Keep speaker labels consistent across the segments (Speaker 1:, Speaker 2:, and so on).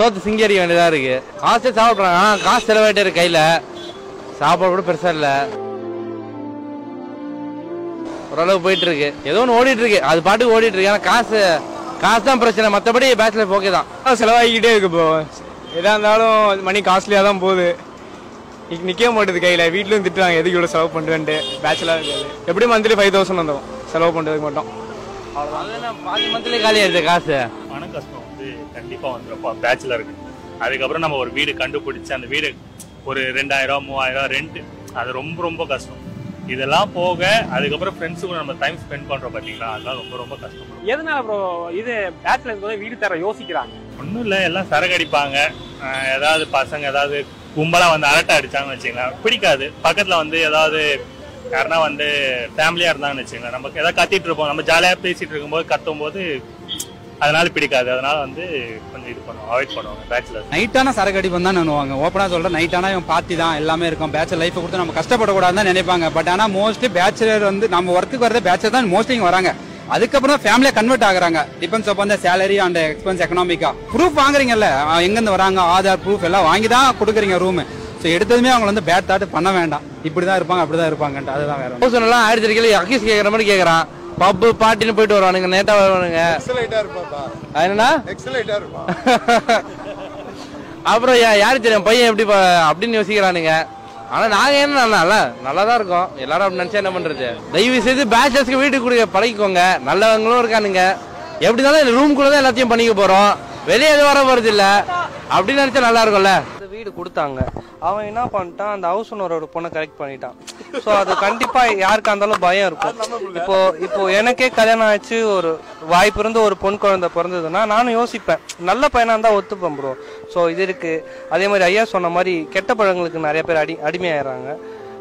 Speaker 1: சோத்து சிங்கி அடிக்க வேண்டியதா இருக்கு. காசே சாப்பிட்றாங்க, காசு செலவாயிட்டே இருக்கு. கையில சாப்பாடு கூட பெருசா இல்ல, ஓரளவு போயிட்டு இருக்கு. ஏதோ ஒன்று ஓடிட்டு இருக்கு, அது பாட்டுக்கு ஓடிட்டு இருக்கு. ஏன்னா காசு தான் பிரச்சனை, மற்றபடி பேச்சுலர் ஓகே தான்.
Speaker 2: செலவாகிக்கிட்டே இருக்கு ப்ரோ. எதா இருந்தாலும் மணி காஸ்ட்லியா தான் போகுது. நிக்க மாட்டேது கையில. வீட்லயும் திட்டுறாங்க எதுக்கு இவ்வளவு செலவு பண்ணுவேன்ட்டு. பேச்சுலர் எப்படி மந்த்லி 5000 வந்துடும் செலவு பண்றதுக்கு மட்டும்.
Speaker 1: அவ்வளவுதான், பாதி மந்த்லி காலி ஆயிடுது காசு.
Speaker 3: பண கஷ்டம் வந்து கண்டிப்பா வந்துடும் பேச்சுலருக்கு. அதுக்கப்புறம் நம்ம ஒரு வீடு கண்டுபிடிச்சு அந்த வீடு ஒரு 2000 3000 ரெண்ட், அது ரொம்ப ரொம்ப கஷ்டம். இதெல்லாம் போக அதுக்கப்புறம் ஃப்ரெண்ட்ஸு கூட நம்ம டைம் ஸ்பெண்ட் பண்றோம் பாத்தீங்களா, அதெல்லாம் ரொம்ப ரொம்ப கஷ்டம்.
Speaker 4: எதனால ப்ரோ இது பேச்சுலர் வீடு தர யோசிக்கிறாங்க?
Speaker 3: ஒன்றும் இல்லை, எல்லாம் சரக்கு அடிப்பாங்க. ஏதாவது பசங்க ஏதாவது கும்பலா வந்து அரட்டை அடிச்சாங்கன்னு வச்சுங்களேன், பிடிக்காது. பக்கத்துல வந்து ஏதாவது யாருன்னா வந்து ஃபேமிலியா இருந்தாங்கன்னு வச்சுங்களேன், நமக்கு ஏதாவது கத்திட்டு இருப்போம், நம்ம ஜாலியா பேசிட்டு இருக்கும்போது கத்தும் போது அதனால பிடிக்காது. அதனால வந்து கொஞ்சம் இது பண்ணுவோம், அவாய்ட் பண்ணுவாங்க பேச்சுலர்.
Speaker 5: நைட்டான சரக்கு அடிப்பம் தான் நினைவாங்க. ஓப்பனா சொல்றேன், நைட்டானா இவன் பார்ட்டி தான் எல்லாமே இருக்கும். பேச்சுலர் லைஃப் கொடுத்து நம்ம கஷ்டப்படக்கூடாதுன்னு நினைப்பாங்க. பட் ஆனா மோஸ்ட்லி பேச்சுலர் வந்து நம்ம ஒர்க்குக்கு வரது பேச்சுலர் தான் மோஸ்ட்லி இங்க வராங்க. அதுக்கப்புறம் தான் ஃபேமிலியா கன்வெர்ட் ஆகுறாங்க. Depends upon the salary and expense எக்கனாமிக்கா. ப்ரூஃப் வாங்குறீங்கல்ல, எங்கிருந்து வராங்க, ஆதார் ப்ரூஃப் எல்லாம் வாங்கி தான் கொடுக்குறீங்க ரூம். ஸோ எடுத்ததுமே அவங்க வந்து பேட் தாட் பண்ண வேண்டாம். இப்படிதான் இருப்பாங்க அப்படிதான் இருப்பாங்கன்ட்டு அதுதான் வேற.
Speaker 1: ஹவுஸ்லாம் 1000 அக்கீஸ் கேட்குற மாதிரி கேட்கறான். பப்பு பாட்டின்னு போயிட்டு வருவானுங்க, நேட்டா வருவானுங்க. என்னன்னா அப்புறம் யாரு தெரியும் பையன் எப்படி அப்படின்னு யோசிக்கிறானுங்க. ஆனா நாங்க என்ன நல்லாதான் இருக்கோம். எல்லாரும் அப்படி நினைச்சா என்ன பண்றது? தயவு செய்து பேச்சுலர்ஸ்க்கு வீட்டுக்கு கொடுக்க பழகிக்கோங்க. நல்லவங்களும் இருக்கானுங்க. எப்படினாலும் ரூம்குள்ளதான் எல்லாத்தையும் பண்ணிக்க போறோம், வெளியே எதுவும் வர போறது இல்ல. அப்படின்னு நினைச்சா நல்லா இருக்கும்ல.
Speaker 6: வீடு கொடுத்தாங்க, அவன் என்ன பண்ணிட்டான், அந்த ஹவுஸ் ஓனரோட பொண்ணை கரெக்ட் பண்ணிட்டான். ஸோ அது கண்டிப்பா யாருக்கா இருந்தாலும் பயம் இருக்கும். இப்போ எனக்கே கல்யாணம் ஆச்சு, ஒரு வாய்ப்பு இருந்து ஒரு பொன் குழந்தை பிறந்ததுன்னா நானும் யோசிப்பேன், நல்ல பையனா இருந்தா ஒத்துப்பேன் ப்ரோ. ஸோ இது இருக்கு. அதே மாதிரி ஐயா சொன்ன மாதிரி கெட்ட பழங்களுக்கு நிறைய பேர் அடிமையாயிடுறாங்க.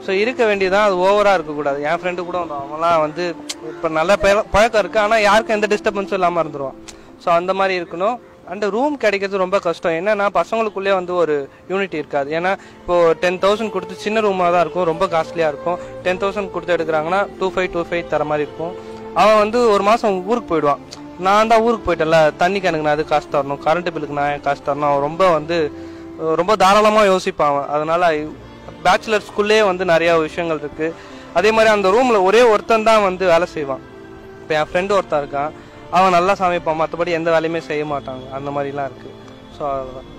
Speaker 6: ஸோ இருக்க வேண்டியதான், அது ஓவரா இருக்கக்கூடாது. என் ஃப்ரெண்டு கூட அவங்களாம் வந்து இப்போ நல்ல பழக்கம் இருக்கு, ஆனால் யாருக்கும் எந்த டிஸ்டர்பன்ஸும் இல்லாமல் இருந்துருவான். ஸோ அந்த மாதிரி இருக்கணும். அண்ட் ரூம் கிடைக்கிறது ரொம்ப கஷ்டம். என்னன்னா பசங்களுக்குள்ளே வந்து ஒரு யூனிட்டி இருக்காது. ஏன்னா இப்போ 10,000 கொடுத்து சின்ன ரூமாக தான் இருக்கும், ரொம்ப காஸ்ட்லியாக இருக்கும். 10,000 கொடுத்து எடுக்கிறாங்கன்னா 2,500 தர மாதிரி இருக்கும். அவன் வந்து ஒரு மாதம் ஊருக்கு போயிடுவான். நான் தான் ஊருக்கு போயிட்டேன்ல, தண்ணிக்கு எனக்கு நான் அது காசு தரணும், கரண்ட் பில்லுக்கு நான் காசு தரணும். அவன் ரொம்ப தாராளமாக யோசிப்பான். அதனால பேச்சுலர்ஸ்குள்ளே வந்து நிறைய விஷயங்கள் இருக்கு. அதே மாதிரி அந்த ரூம்ல ஒரே ஒருத்தன் தான் வந்து வேலை செய்வான். இப்போ என் ஃப்ரெண்டு ஒருத்தன் இருக்கான், அவன் நல்லா சமைப்பான், மற்றபடி எந்த வேலையுமே செய்ய மாட்டாங்க. அந்த மாதிரிலாம் இருக்கு. ஸோ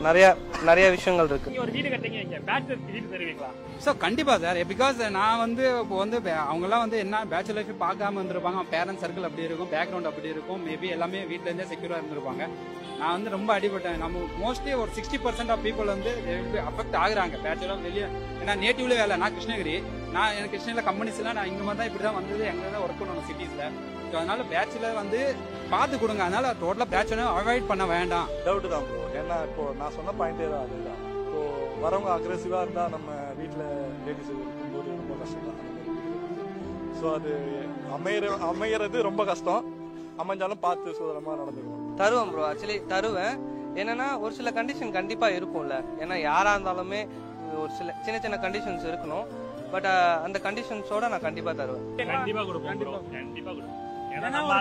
Speaker 6: நிறைய விஷயங்கள் இருக்கு.
Speaker 4: ஒரு வீடு கட்டிங்க, பேச்சுலர் வீடு தருவீங்களா?
Speaker 5: ஸோ கண்டிப்பா சார். பிகாஸ் நான் வந்து இப்போ வந்து அவங்கெல்லாம் வந்து என்ன பேச்சுலர் லைஃப் பார்க்காம இருந்திருப்பாங்க. பேரண்ட்ஸ் சர்க்கிள் அப்படி இருக்கும், பேக்ரவுண்ட் அப்படி இருக்கும், மேபி எல்லாமே வீட்டில இருந்தே செக்யூரா இருந்திருப்பாங்க. நான் வந்து ரொம்ப அடிபட்டேன். நம்ம மோஸ்ட்லி ஒரு 60% ஆஃப் பீப்புள் வந்து அஃபெக்ட் ஆகுறாங்க பேச்சுலர் வெளியே. ஏன்னா நேட்டிவ்ல வேலை, நான் கிருஷ்ணகிரி, எனக்கு கிருஷ்ணகிரியில் கம்பெனிஸ்லாம் நான் இங்க மாதிரி தான் இப்படி தான் வந்தது, எங்க தான் ஒர்க் பண்ணணும் சிட்டிஸ்ல. ஸோ அதனால பேச்சுலர் வந்து பார்த்து கொடுங்க. அதனால டோட்டலா பேச்சுலர் அவாய்ட் பண்ண வேண்டாம்.
Speaker 7: டவுட் தான் ப்ரோ. ஏன்னா இப்போ நான் சொன்ன பாயிண்டே தான் அதுதான். இப்போ வரவங்க அக்ரெசிவா இருந்தா நம்ம வீட்டில் லேடிஸ் இருக்கும்போது ரொம்ப கஷ்டம் தான். ஸோ அது அமையறது ரொம்ப கஷ்டம். அமைஞ்சாலும் பார்த்து சுதரமா நடந்துக்கணும்.
Speaker 6: தருவேன் ப்ரோ, ஆக்சுவலி தருவேன். என்னன்னா ஒரு சில கண்டிஷன் கண்டிப்பா இருக்கும்ல. ஏன்னா யாரா இருந்தாலுமே ஒரு சில சின்ன சின்ன கண்டிஷன்ஸ் இருக்கணும். பட் அந்த கண்டிஷன்ஸோட நான் கண்டிப்பா தருவேன்.
Speaker 3: கண்டிப்பா கொடுப்போம். ஏன்னா நம்ம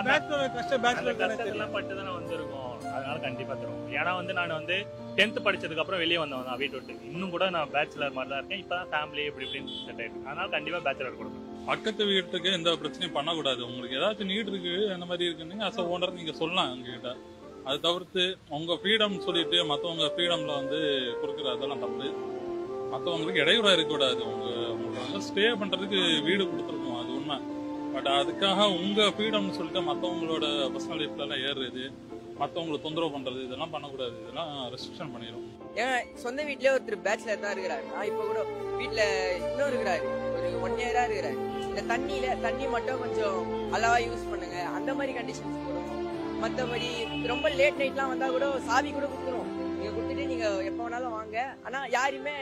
Speaker 3: கஷ்டத்தெல்லாம் பட்டு தானே வந்திருக்கோம், அதனால கண்டிப்பா தருவோம். ஏன்னா வந்து நான் வந்து 10th படிச்சதுக்கு அப்புறம் வெளியே வந்தவன் தான் வீட்டு விட்டு. இன்னும் கூட நான் பேச்சுலர் மாதிரி தான் இருக்கேன். இப்பதான் ஃபேமிலி இப்படின்னு செட் ஆயிருக்கு. அதனால கண்டிப்பா பேச்சுலர் கொடுப்பேன்.
Speaker 8: பக்கத்து வீட்டுக்கு எந்த பிரச்சனையும் பண்ணக்கூடாது. உங்களுக்கு ஏதாச்சும் நீட் இருக்கு அந்த மாதிரி இருக்குன்னு அஸ் அ ஓனர் நீங்க சொல்லலாம் எங்ககிட்ட. அது தவிர்த்து உங்க ஃப்ரீடம் சொல்லிட்டு மற்றவங்க ஃப்ரீடம்ல வந்து கொடுக்குற அதெல்லாம் தப்பு. மற்றவங்களுக்கு இடையூறா இருக்கக்கூடாது. உங்களுக்கு வந்து ஸ்டே பண்றதுக்கு வீடு கொடுத்துருக்கோம், அது உண்மை. பட் அதுக்காக உங்க ஃப்ரீடம்னு சொல்லிட்டு மற்றவங்களோட பர்சனல் லைஃப்ல எல்லாம் ஏறுறது, மற்றவங்களை தொந்தரவு பண்றது, இதெல்லாம் பண்ணக்கூடாது. இதெல்லாம் ரெஸ்ட்ரிக்ஷன் பண்ணிடும்.
Speaker 9: ஏன்னா சொந்த வீட்லயே ஒருத்தர் பேச்சுலர் தான் இருக்கிறாரு. நான் இப்ப கூட வீட்டுல இன்னும் இருக்கிறாரு, ஒரு 1 இயரா இருக்கிறாரு. இந்த தண்ணி மட்டும் கொஞ்சம் அளவா யூஸ் பண்ணுங்க, அந்த மாதிரி கண்டிஷன்ஸ் போடணும். மற்றபடி ரொம்ப லேட் நைட்லாம் வந்தா கூட சாவி கூட கொடுத்துரும். நீங்க கொடுத்துட்டு நீங்க எப்ப வேணாலும் வாங்க. ஆனா யாருமே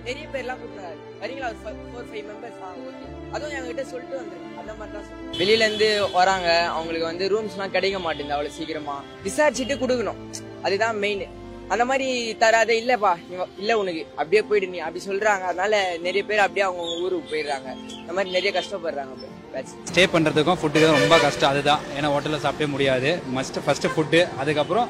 Speaker 9: நிறைய பேர்லாம் கொடுக்குறாரு, வரீங்களா ஒரு 4-5 மெம்பர்ஸ் ஓகே, அதுவும் எங்ககிட்ட சொல்லிட்டு வந்துரு. அந்த மாதிரி தான் வெளியில இருந்து வராங்க, அவங்களுக்கு வந்து ரூம்ஸ் எல்லாம் கிடைக்க மாட்டேங்குது அவ்வளவு சீக்கிரமா. விசாரிச்சுட்டு கொடுக்கணும், அதுதான் மெயின். அந்த மாதிரி தராத இல்லப்பா இல்ல உனக்கு அப்படியே போயிடு நீ அப்படி சொல்றாங்க. அதனால நிறைய பேர் அப்படியே அவங்க ஊருக்கு போயிடுறாங்க. இந்த மாதிரி நிறைய கஷ்டப்படுறாங்க.
Speaker 5: ஸ்டே பண்றதுக்கும் ஃபுட்டுக்கும் ரொம்ப கஷ்டம். அதுதான், ஏன்னா ஹோட்டலில் சாப்பிட்டே முடியாது. ஃபர்ஸ்ட் ஃபுட்டு, அதுக்கப்புறம்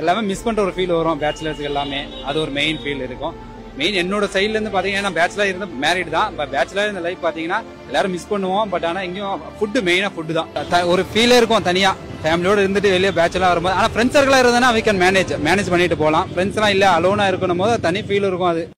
Speaker 5: எல்லாமே மிஸ் பண்ற ஒரு ஃபீல் வரும் பேச்சுலர்ஸ்க்கு எல்லாமே. அது ஒரு மெயின் ஃபீல் இருக்கும். மெயின் என்னோட சைட்ல இருந்து பாத்தீங்கன்னா பேச்சுலர் இருந்து மேரிட் தான். பேச்சுலர் இந்த லைஃப் பாத்தீங்கன்னா எல்லாரும் மிஸ் பண்ணுவோம். பட் ஆனா இங்கேயும் ஃபுட்டு மெயினா ஃபுட்டு தான். ஒரு ஃபீலே இருக்கும் தனியா ஃபேமிலியோட இருந்துட்டு வெளியே பேச்சுலர் வரும்போது. ஆனா ஃப்ரெண்ட்ஸ் சர்க்கிளா இருந்ததுன்னா வி கேன் மேனேஜ் பண்ணிட்டு போகலாம். ஃப்ரெண்ட்ஸ் எல்லாம் இல்ல அலோனா இருக்கணும் போது தனி ஃபீல் இருக்கும். அது